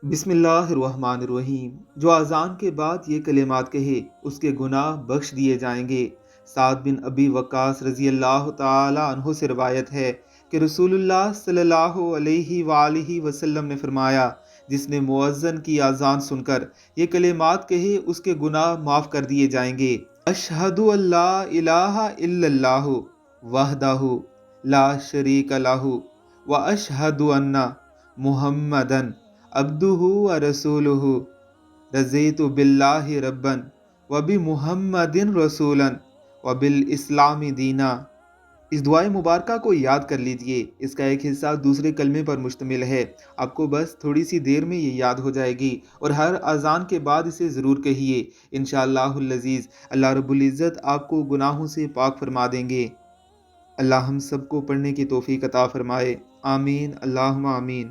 بسم اللہ الرحمن الرحیم۔ جو اذان کے بعد یہ کلمات کہے اس کے گناہ بخش دیے جائیں گے۔ سعد بن ابی وقاص رضی اللہ تعالی عنہ سے روایت ہے کہ رسول اللہ صلی اللہ علیہ وآلہ وسلم نے فرمایا، جس نے مؤذن کی اذان سن کر یہ کلمات کہے اس کے گناہ معاف کر دیے جائیں گے۔ اشہد ان لا الہ الا اللہ وحدہ لا شریک لہ واشہد ان محمدن عبدہ و رسولہ رضیت باللہ ربا وبمحمد رسولا وبالاسلام دینا۔ اس دعائے مبارکہ کو یاد کر لیجئے، اس کا ایک حصہ دوسرے کلمے پر مشتمل ہے۔ آپ کو بس تھوڑی سی دیر میں یہ یاد ہو جائے گی اور ہر اذان کے بعد اسے ضرور کہیے۔ انشاءاللہ العزیز اللہ رب العزت آپ کو گناہوں سے پاک فرما دیں گے۔ اللہ ہم سب کو پڑھنے کی توفیق عطا فرمائے، آمین اللہم آمین۔